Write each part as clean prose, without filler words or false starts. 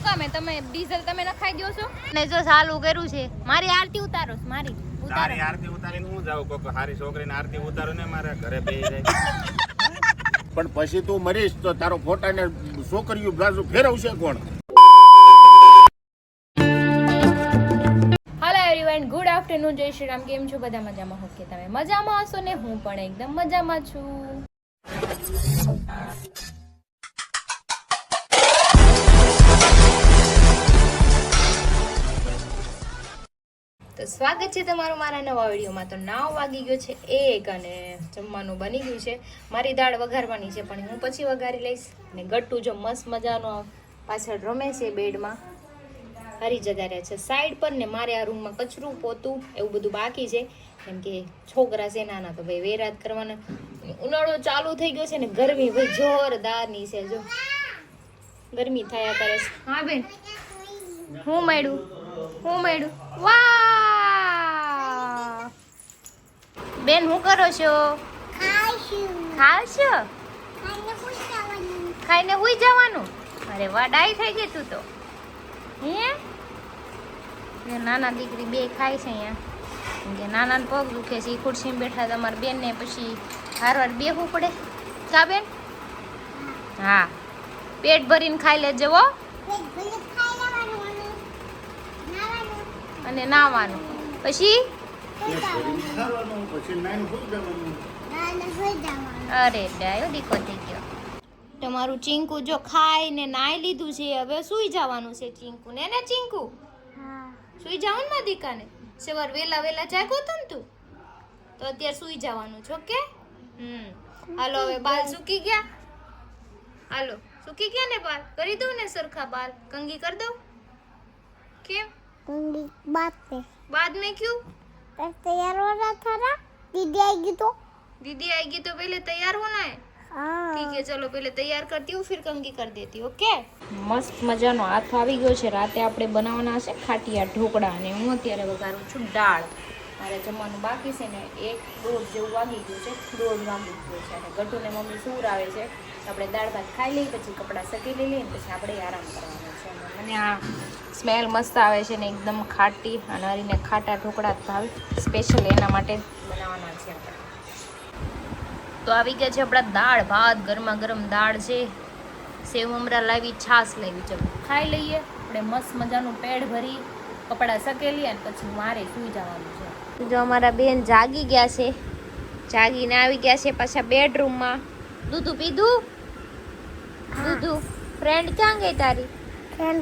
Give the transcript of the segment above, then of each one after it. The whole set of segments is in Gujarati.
કામે તમે ડીઝલ તમે નખાઈ દો છો ને જો ચાલુ કર્યું છે મારી આરતી ઉતારો મારી તારી આરતી ઉતારીને હું જાઉં કોક હારી છોકરીને આરતી ઉતારો ને મારા ઘરે બેહી જાય પણ પછી તું મરીશ તો તારો ફોટા ને છોકરીઓ બાજુ ફેરવશે કોણ? હેલો એવરીવન, ગુડ આફ્ટરનૂન, જય શ્રી રામ. કેમ છો બધા? મજામાં? ઓકે, તમે મજામાં હશો ને હું પણ એકદમ મજામાં છું. તો સ્વાગત છે તમારું મારા નવા વિડીયોમાં. તો 9 વાગી ગયો છે 1 અને જમવાનું બની ગયું છે. મારી દાળ વઘારવાની છે પણ હું પછી વઘારી લઈશ. અને ગટ્ટુ જો મસ્ત મજાનો પાછળ રમે છે બેડમાં, હરી જગા રહ્યા છે સાઈડ પર. ને મારે આ રૂમમાં કચરું પોતું એવું બધું બાકી છે કેમ કે છોકરા છે નાના તો ભાઈ વેરાત કરવાના. ઉનાળો ચાલુ થઈ ગયો છે ને ગરમી ભાઈ જોરદારની છે. જો ગરમી થયા કરે છે. હા બેન, હું મળ્યું વાહ બેન, હું કરો છો? ખાવશો? ખાઈને હુઈ જવાનું? અરે વાહ, ડાઈ થઈ ગઈ તું તો. હે નાના દીકરી બે ખાય છે અહીંયા કે નાના પગ દુખે છે. એ ખુરશીમાં બેઠા તમારા બેન ને પછી હારવાર બેહવું પડે. કા બેન? હા, પેટ ભરીને ખાઈ લેજો હો. અને નાવાનું પછી અરે ડાયો દીકો થઈ ગયો. તમારું ચીંકુ જો ખાઈને નાઈ લીધું છે, હવે સુઈ જવાનું છે ચીંકુ ને. ચીંકુ સુઈ જવાનું માં દીકાને. સવાર વેલા જાગો તો ને તું તો અત્યારે સુઈ જવાનું છો કે? હાલો હવે બાલ સુકી ગયા. હાલો સુકી ગયા ને બાલ? કરી દઉં ને સરખા બાલ? કંગી કરી દઉં? કેમ बाद में क्यों? तैयार होना था ना, दीदी आएगी तो पहले तैयार होना है. ठीक है, चलो पहले तैयार करती हूँ फिर कंगी कर देती हूँ. ओके. મસ્ત મજાનો હાથ આવી ગયો છે. રાતે આપણે બનાવવાના છે ખાટિયા ઢોકળા અને હું અત્યારે વઘારું છું દાળ. મારે જમવાનું બાકી છે ને 1-1:30 જેવું વાગી ગયું છે. 1:30 વાગી ગયું છે અને ગટુને મમ્મી સૂર આવે છે. આપણે દાળ ભાત ખાઈ લઈએ પછી કપડાં સકેલી લઈએ ને પછી આપણે આરામ કરવાનો છે. મને આ સ્મેલ મસ્ત આવે છે ને એકદમ ખાટી અને હરીને ખાટા ઢોકળા ભાવે. સ્પેશિયલ એના માટે બનાવવાના છે આપણે. તો આવી ગયા છે આપણા દાળ ભાત. ગરમા ગરમ દાળ છે. સેવ મમરા લાવી, છાશ લાવી. ચલો ખાઈ લઈએ આપણે મસ્ત મજાનું પેટ ભરી કપડાં સકેલી અને પછી મારે સુઈ જવાનું છે. જો અમારા બેન જાગી ગયા છે, જાગીને આવી ગયા છે પાછા બેડરૂમમાં. દૂધું પીધું? દૂધું ફ્રેન્ડ ક્યાં ગઈ તારી? फ्रेंड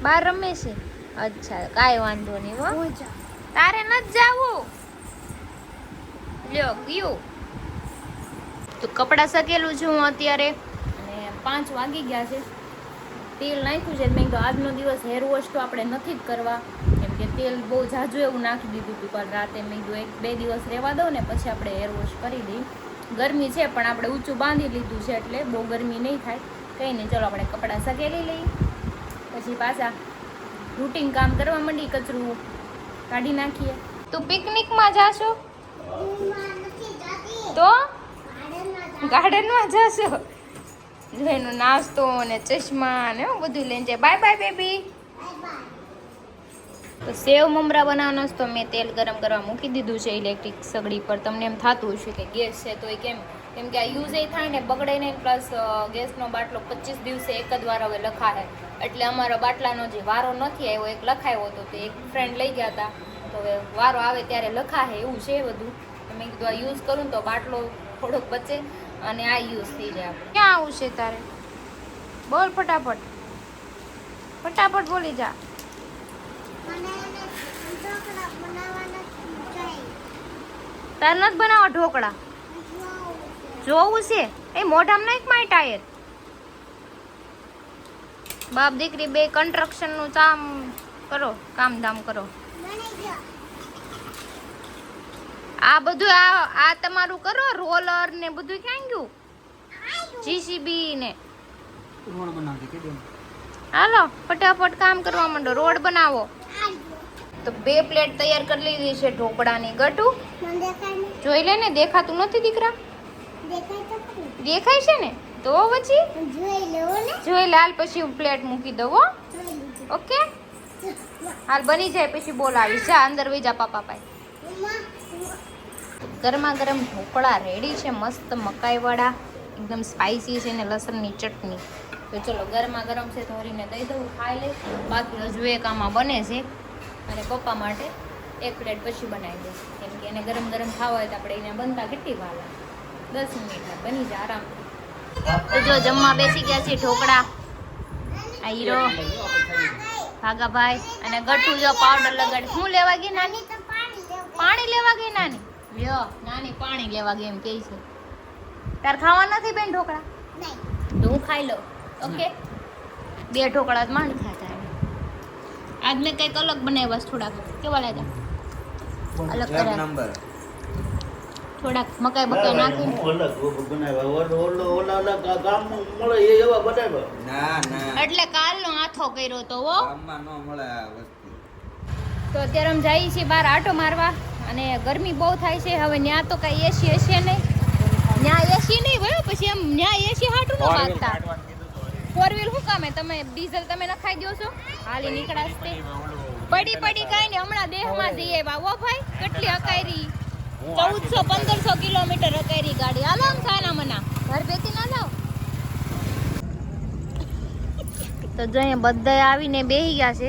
બહાર રમે છે. અચ્છા, કાંઈ વાંધો નહીં હો. તારે નથી જાવું? લ્યો ગયું. તો કપડાં સકેલું છું હું અત્યારે અને 5 વાગી ગયા છે. તેલ નાખ્યું છે. મેં કીધું આજનો દિવસ હેર વોશ તો આપણે નથી જ કરવા કેમ કે તેલ બહુ ઝાઝું એવું નાખી દીધું હતું. પણ રાતે મેં કીધું 1-2 દિવસ રહેવા દઉં ને પછી આપણે હેર વોશ કરી દઈએ. ગરમી છે પણ આપણે ઊંચું બાંધી લીધું છે એટલે બહુ ગરમી નહીં થાય. કંઈ નહીં, ચલો આપણે કપડાં સકેલી લઈએ પછી પાછા રૂટીન કામ કરવા માંડી. કચરું કાઢી નાખીએ. તો પિકનિકમાં જાશો તો ગાર્ડનમાં જાશો? એનો નાસ્તો ને ચશ્મા ને બધું લઈને જાય. Bye bye baby. તો સેવ મમરા બનાવવાનો તો મેં તેલ ગરમ કરવા મૂકી દીધું છે ઇલેક્ટ્રિક સગડી પર. તમને એમ થતું હશે કે ગેસ છે તો એ કેમ કે આ યુઝ એ થાય ને બગડે નહીં. પ્લસ ગેસનો બાટલો 25 દિવસે એક જ વાર હવે લખાય એટલે અમારો બાટલાનો જે વારો નથી આવ્યો, એક લખાયો હતો તે એક ફ્રેન્ડ લઈ ગયા હતા તો હવે વારો આવે ત્યારે લખાય એવું છે બધું. મેં કીધું આ યુઝ કરું તો બાટલો થોડોક બચે અને આ યુઝ થઈ જાય. ક્યાં આવું છે તારે? બોલ ફટાફટ, ફટાફટ બોલી જા. તાર નથી બનાવવા ઢોકળા? જોવું છે એ મોઢામાં નાખ માય ટાયર. બાપ દીકરી બે કન્સ્ટ્રક્શનનું કરો, કામ ધામ કરો. આ બધું આ તમારું કરો. રોલર ને બધું ક્યાં ગયું? જીસીબી ને હાલો ફટાફટ કામ કરવા માંડો. રોડ બનાવો. તો 2 પ્લેટ તૈયાર કરી લીધી છે ઢોકળાની. ગટુ જોઈ લે ને, દેખાતું નથી દીકરા? દેખાય છે ને? તો પછી જોઈ લેવો ને જોઈ લાલ પછી હું પ્લેટ મૂકી દઉં હો. ઓકે હાલ બની જાય પછી બોલાવીશ. જા અંદર વહી જા પાપા પાસે. ગરમા ગરમ ઢોકળા રેડી છે, મસ્ત મકાઈવાળા, એકદમ સ્પાઇસી છે ને લસણની ચટણી. તો ચલો ગરમા ગરમ છે તો હરીને દઈ દઉં, ખાઈ લે. બાકી હજુ એક આમાં બને છે અને પપ્પા માટે એક પ્લેટ પછી બનાવી દે, કેમ કે એને ગરમ ગરમ ખાવા હોય તો આપણે એને બનતા કેટલી વાર લાગે, 10 મિનિટ બની જાય આરામથી. તો જો જમવા બેસી ગયા છે ઢોકળા. આ હીરો ભાગાભાઈ અને ગટ્ટુ જો પાવડર લગાડી. હું લેવા ગઈ નાની? પાણી લેવા ગઈ નાની? લ્યો નાની પાણી લેવા ગઈ એમ કહે છે. તાર ખાવા નથી બેન ઢોકળા? તો હું ખાઈ લઉં. ઓકે 2 ઢોકળા જ માંડ ખાતા. આજ મેં કંઈક અલગ બનાવ્યા થોડાક. કેવા લાગ્યા? અલગ કર્યા થોડાક મકાઈ બકાઈ નાખીને. એટલે કાલનો આથો કર્યો તો હો. તો અત્યારે અમે જઈએ છીએ બહાર આટો મારવા અને ગરમી બહુ થાય છે. હવે ન્યા તો કઈ એસી હશે નહીં, ન્યા એસી નહીં હોય પછી એમ ન્યા એસી હાટું ન વાગતા. 4 વ્હીલ શું કામે? તમે ડીઝલ તમે નખાઈ દો છો હાલી નીકળાશ તે. પડી કઈ નહીં, હમણાં દેહમાં જઈએ બાવો ભાઈ. કેટલી હકાયરી 1400-1500 કિલોમીટર હકાયરી ગાડી. હાલો આમ ખાના મના ઘર બેસી ના જાઓ. તો જો અહીંયા બધા આવીને બેસી ગયા છે,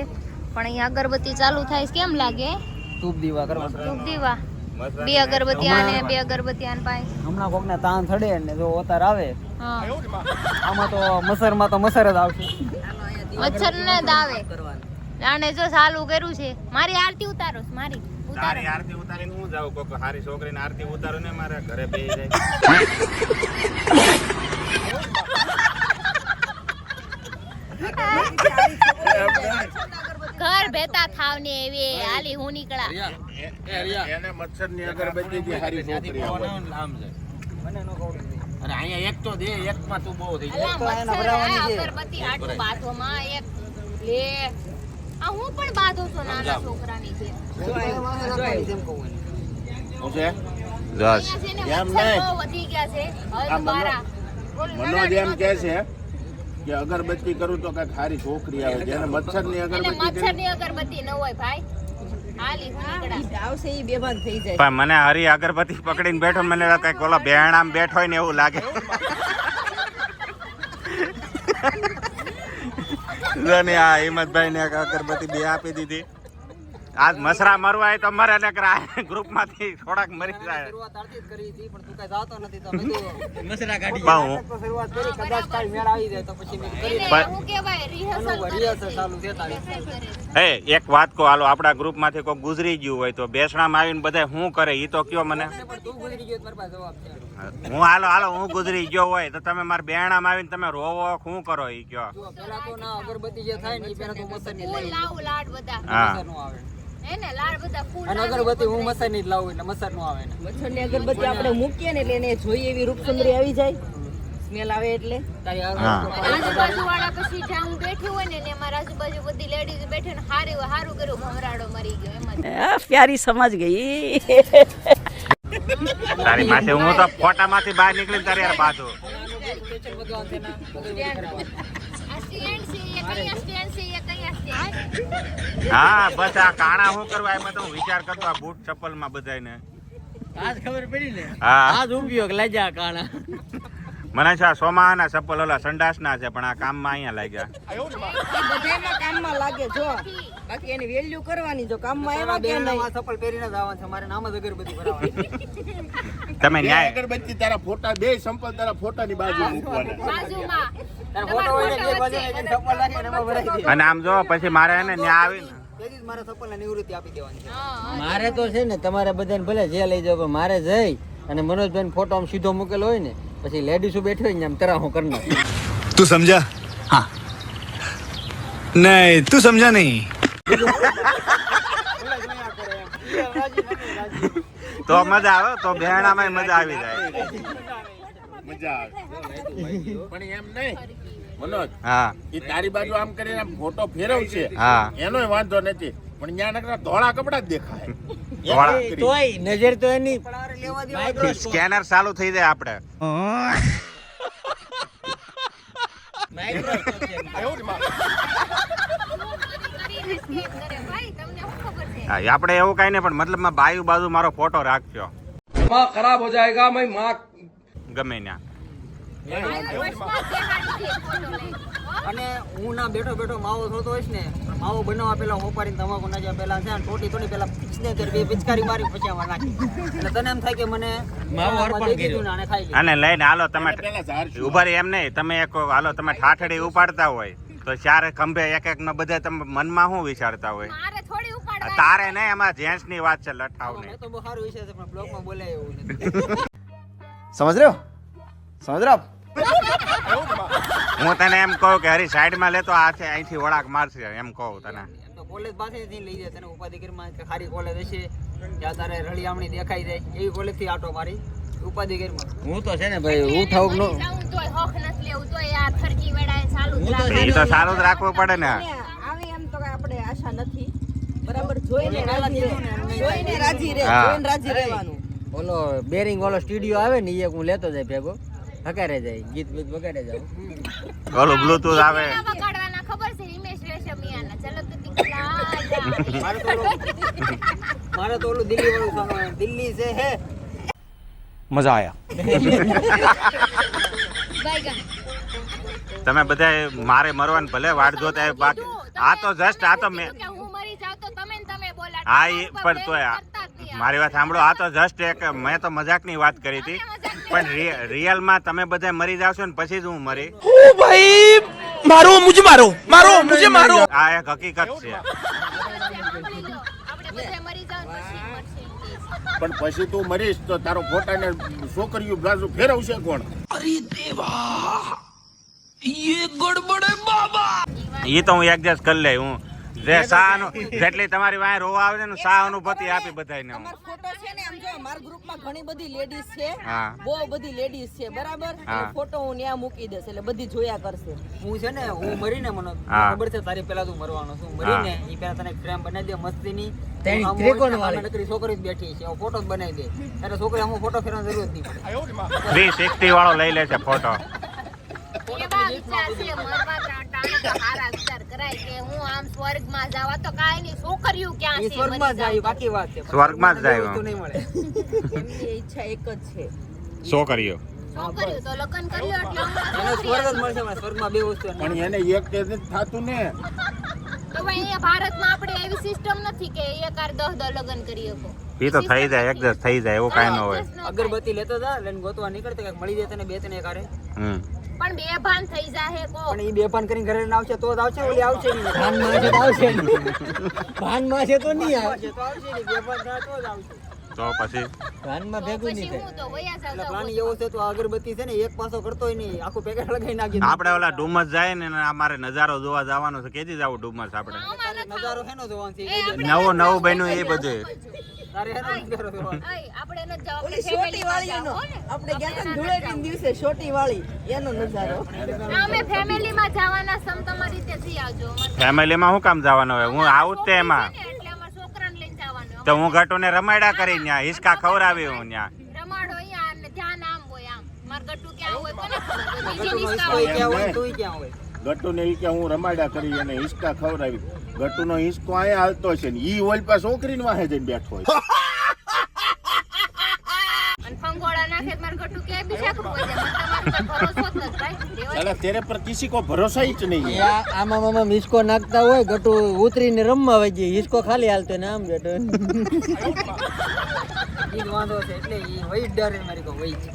પણ અહીંયા અગરબત્તી ચાલુ થાય છે. કેમ લાગે? ધૂપ દીવા કરવા. ધૂપ દીવા 2 અગરબત્તી આને 2 અગરબત્તી આને પાય. હમણાં કોકને તાન ચડે ને જો અતાર આવે હા આમાં તો મસરમાં તો મસર જ આવશે. મચ્છર ને જ આવે. આને જો ચાલુ કર્યું છે. મારી આરતી ઉતારો છો? મારી ઉતારો. તારી આરતી ઉતારીને હું જાઉં? કોક હારી છોકરીને આરતી ઉતારો ને મારા ઘરે બેસી જાય. ઘર બેતા થાવ ને એવી હાલી હું નીકળા. એને મચ્છરની અગરબત્તી થી હારી છોકરી આવે. અરે અહીંયા એક તો દે, એકમાં તું બહુ થઈ જાય. અલા મચ્છર આ અગરબત્તી આટલું બાથોમાં એક લે. આ હું પણ બાથો છું નાના છોકરાની છે. શું છે? અહીંયા છે ને એમ મચ્છર નહીં. બહુ વધી ગયા છે. હવે આ તો બારા મનોજ એમ કે છે કે અગરબત્તી કરું તો કઈક હારી છોકરી આવે. જેને મચ્છરની એને અગરબત્તી કરી મચ્છરની અગરબત્તી ન હોય ભાઈ. હાલી હું નીકળા. પણ મને હરી અગરબત્તી પકડીને બેઠો, મને કઈક ઓલા બેણામ બેઠો હોય ને એવું લાગે. જોને આ હિંમતભાઈ ને અગરબત્તી 2 આપી દીધી. આજ મસરા મરવા હોય તો મરે ને ગ્રુપ માંથી થોડાક મરી જાય. શરૂઆત આરતી જ કરી હતી પણ તું કઈ જાતો નથી તો મેં કીધું મસરા કાઢી બહુ. તો શરૂઆત કરી, કદાચ કાલ મેળ આવી જાય તો પછી મેં કરી એને પણ- હું કહેવાય રિહર્સલ રિહર્સલ ચાલુ દેતા હે એક વાત કહો, હાલો આપણા ગ્રુપ માંથી કોઈ ગુજરી ગયું હોય તો બેસણામાં આવીને બધા શું કરે ઈ તો કયો મને. પણ તું ગુજરી ગયો તો મારી પાસે જવાબ છે. હું હાલો હું ગુજરી ગયો હોય તો તમે મારા બેણામાં આવીને તમે રોવો શું કરો ઈ કયો. જો પેલા તો ના અગરબત્તી જે થાય ને એ પેલા તો મસરની ફૂલ લઈ લાવું લાડ બધા. હા મસર નો આવે એને લાડ બધા ફૂલ અને લાવું. અગરબત્તી હું મસરની જ લાવું એટલે મસર નો આવે ને મચ્છરની અગરબત્તી આપણે મૂકીએ ને એટલે એને જોઈએ એવી રૂપસુંદરી આવી જાય, સ્મેલ આવે એટલે. તારી હા. આજુબાજુ વાળા પછી જ્યાં હું બેઠી હોય ને અમારા આજુબાજુ બધી લેડીઝ બેઠી ને હારું કર્યું ભમરાડો મરી ગયો એમ જ. પ્યારી સમજ ગઈ. તારી માથે હું તો ફોટામાંથી બહાર નીકળીને તારી યાર બાજુ. આ સ્ટેન્ડ છે એ કયા સ્ટેન્ડ છે એ કયા સ્ટેન્ડ. હા બસ આ કાણા શું કરવા એમાં તો હું વિચાર કરતો આ બૂટ ચપ્પલ માં બધાને. આજ ખબર પડી ને હા આજ ઉપયોગ લાગ્યા કાણા મને છે આ સોમાહાના ચપ્પલ ઓલા સંડાસના છે પણ આ કામમાં અહીંયા લાગ્યા. બધાયમાં કામમાં લાગે જો, બાકી એની વેલ્યુ કરવાની જો કામમાં એવા કે નહીં. ચપ્પલ પહેરીને જ આવવાનું છે મારે નામ જ અગરબત્તી ભરાવાની તમે એ ન્યાય અગરબત્તી તારા ફોટા, 2 સંપલ તારા ફોટાની બાજુ મૂકવાના. બાજુમાં તાર ફોટો હોય ને બે બાજુ એક ચપ્પલ રાખી અને એમાં ભરાઈ દે અને આમ જો પછી મારે એને ન્યા આવીને તેથી જ મારે ચપ્પલને નિવૃત્તિ આપી દેવાની છે હા મારે તો છે ને તમારે બધાને ભલે જે લઈ જાવ પણ મારે જઈ અને મનોજભાઈ ફોટો આમ સીધો મૂકેલો હોય ને પછી લેડીઝો બેઠી હોય ને આમ તરાહો કરી નાખે. तू समझा? हाँ नहीं तू समझा नहीं. તો મજા આવે, તો બેણામાં મજા આવી જાય. મજા આવે. પણ એમ નહીં મનોજ, હા એ તારી બાજુ આમ કરીને આમ ફોટો ફેરવશે હા એનોય વાંધો નથી, પણ ત્યાં નકરા ધોળા કપડા જ દેખાય. ધોળા. એમ કરી. તોય નજર તો એની સ્કેનર ચાલુ થઈ જાય આપણે. માઇક્રોસ્કોપ છે. ભાઈ તમને શું ખબર છે? હા, આપણે એવું કાંઈ નહીં, પણ મતલબમાં બાજુ બાજુ મારો ફોટો રાખજો ખરાબ હો જાયગા મેં માં ગમે ત્યાં. વર્ષમાં બેહાડી દે ફોટો લઈ. અને હું ના બેઠો બેઠો માવો થતો હોઈશ ને, માવો બનાવવા પેલા હોપારીને તમાકુ નાખ્યા પેલા છે ને થોડી પેલા પિચને બે પિચકારી મારી પછી આમાં નાખી. એટલે તને એમ થાય કે મને માવો અર્પણ દઈ દીધું કર્યો. ને આને ખાઈ લીધું. અને લઈને હાલો તમે પેલા ઝાડ છું. ઉભા રહી એમ નહીં, તમે એક હાલો તમે ઠાઠડી ઉપાડતા હોય તો ચારે ખંભે એક એક નો બધા તમે મનમાં શું વિચારતા હોય? મારે થોડી ઉપાડવા તારે નહીં, એમાં જેન્ટ્સ ની વાત છે, લઠાવ મેં નહીં. તો બહુ સારું વિષય છે પણ બ્લોગમાં બોલાય એવું નથી. समझ रहे हो समझ रहे हो आप? હું તને એમ કહું કે હરી સાઈડમાં લેતો આ છે અહીંથી વળાક મારશે એમ કહું તને. એમ તો કોલેજ પાસેથી લઈ જાય તને ઉપાધિકારીમાં કે સારી કોલેજ હશે ત્યાં તારે રળિયામણી દેખાઈ જાય એવી કોલેજથી આટો મારી ઉપાધિકારીમાં. હું તો છે ને ભાઈ ઉઠાવું નો જાઉં તોય હોખ નથી લેવું તોય આ થરકી વેડાય ચાલુ જ હું તો રાખે. એ તો સારું જ રાખવું પડે ને. આવી એમ તો કાંઈ આપણે આશા નથી બરાબર. જોઈને પહેલા રાજી કીધું ને, રહે. જોઈને રાજી રહે. હા. જોઈને રાજી રહેવાનું. ઓલો બેરિંગ વાળો સ્ટુડિયો આવે ને એ હું લેતો જાય ભેગો હકારે જાય ગીત બીત વગાડે જાવ. ઓલું બ્લૂટૂથ આવે. આ વગાડવાના ખબર છે હિમેશ રેશમિયાના ચલો તો દીકરા મારે તો ઓલું દિલ્હી વાળું સાંભળવાનું. દિલ્હી છે હે मजा आया બાયગન તમે બધા મારે મરવાનું ભલે વાટ જોતા હોય, બાકી આ તો જસ્ટ આ તો મેં કે હું મરી જાવ તો તમે ને તમે બોલા હા એ પણ તોય મારી વાત સાંભળો, આ તો જસ્ટ એક મેં તો મજાકની વાત કરી હતી, પણ રિયલમાં તમે બધા મરી જાવશો ને પછી જ હું મરી. ओ भाई मारो मुझे मारो मारो मुझे मारो આ એક હકીકત છે. આપણે બધા મરી જાવ પછી મરશે. પણ પછી તું મરીશ તો તારો ફોટાને છોકરીઓ બાજુ ફેરવશે કોણ? એ તો હું એડજસ્ટ કરી લઈ. હું જે શાહનું જેટલી તમારી વાંહે રોવા આવે છે ને શાહ અનુભૂતિ આપી બધાને હું. તમારો ફોટો છે ને આમ જો મારા ગ્રુપમાં ઘણી બધી લેડીઝ છે હા. બહુ બધી લેડીઝ છે બરાબર. હા. એટલે ફોટો હું ત્યાં મૂકી દઈશ એટલે બધી જોયા કરશે. હું છે ને હું મરીને મને હા. ખબર છે તારી પેલા તું મરવાનો છું. મરીને ઈ પેલા તને ફ્રેમ બનાવી દે મસ્તીની. તેની આમ ત્રિકોણ હોય ને, વાળી. આમાં નકરી છોકરી જ બેઠી છે ફોટો જ બનાવી દે ત્યારે છોકરી આમાં ફોટો ફેરવાની જરૂર જ નહીં પડે. 360 વાળો લઈ લે છે ફોટો. એવા વિચાર છે મરવા ટાણે તો હારા વિચાર કરાય કે હું આમ સ્વર્ગમાં જાવા તો કાઈ નહીં છોકરીઓ ક્યાં ઈ છે સ્વર્ગમાં જ જાય બાકી વાત છે સ્વર્ગમાં જ જાય. વસ્તુ નહીં મળે. એમની ઈચ્છા એક જ છે. છોકરીઓ છોકરીઓ તો લગ્ન કર્યો એટલે હમણાં એને છોકરીઓ સ્વર્ગ જ મળશે હમણાં. સ્વર્ગમાં બે વસ્તુ નથી. પણ એને એક તે નથી થતું ને. તો ભાઈ અહીંયા ભારતમાં આપણે એવી સિસ્ટમ નથી કે એકાર 10 લગ્ન કરી શકો. એ તો થઈ જાય, એડજસ્ટ થઈ જાય, એવું કાંઈ ન હોય. અગરબત્તી લેતો જા લઈને ગોતવા નીકળતો કંઈક મળી જાય તને બે ત્રણ એકારે. હમ પણ બે ભાન થઈ જાહે કો પણ ઈ બે પાન કરીને ઘરે લઈને આવશે તો જ આવશે ઓલી આવશે નહીં. ભાનમાં છે તો આવશે નહીં. ભાનમાં છે તો નહીં આવે. આવશે તો આવશે નહીં. બે પાન થાય તો જ આવશે. તો પછી ભાનમાં ભેગું પછી નહીં હું તો વયા એટલે જાવ પ્લાન એવો છે તો આ અગરબત્તી છે ને એક પાસો કરતોય નહીં આખું પેકેટ લગાવી નાખી દે. આપણે ઓલા ડુમસ જાય ને અમારે નજારો જોવા જવાનો છે. કેદી જાવ ડુમસ આપણે? નજારો હેનો જોવાનો છે નવું નવું બન્યું એ બધું. તારે હેનો નજારો જોવાનો. આપણે ન જાવ ઓલી છોટી વાળી આપણે ગયા હતા ને ધૂળેટીના દિવસે છોટી વાળી એનો નજારો. અમે ફેમિલીમાં જવાના સમ તમારી રીતે જઈ આવજો ફેમિલીમાં શું કામ જવાનું હોય? હું આવું જ તે એમાં. એટલે અમારા છોકરાને લઈને જવાનું તો હું ગટુને રમાડ્યા કરી ત્યાં હિસકા ખવડાવી હું ત્યાં. રમાડો અહીંયા અને ધ્યાન આમ હોય આમ માર ગટ્ટુ ક્યાં હોય કોને ખબર હોય? ગટુનો બીજી હિસ્સો ઈ હિસકા ક્યાં હોય. હોય તું ક્યાં હોય. ગટ્ટુને ઈ કે હું રમાડ્યા કરી અને હિસકા ખવડાવી. ગટ્ટુનો હિસકો અહીંયા હાલતો છે ને ઈ ઓલ પાસે છોકરીને વાહે જઈને બેઠો હોય. અને ફંગોળા નાખે તો માર ગટ્ટુ ક્યાંય બી શાકરું હોય છે. મને તમારો કોઈ ભરોસો જ નથી ભાઈ. રેવા સાલા તેરે પર કિસી કો ભરોસા જ નહીં એ આમાં મામા હિસકો નાખતા હોય ગટુ ઉતરીને રમવા વહી જાય હિસકો ખાલી હાલતો ને આમ બેઠો. ઈ જ વાંધો છે એટલે ઈ વહી જ ડરે મારી કહું વહી જ.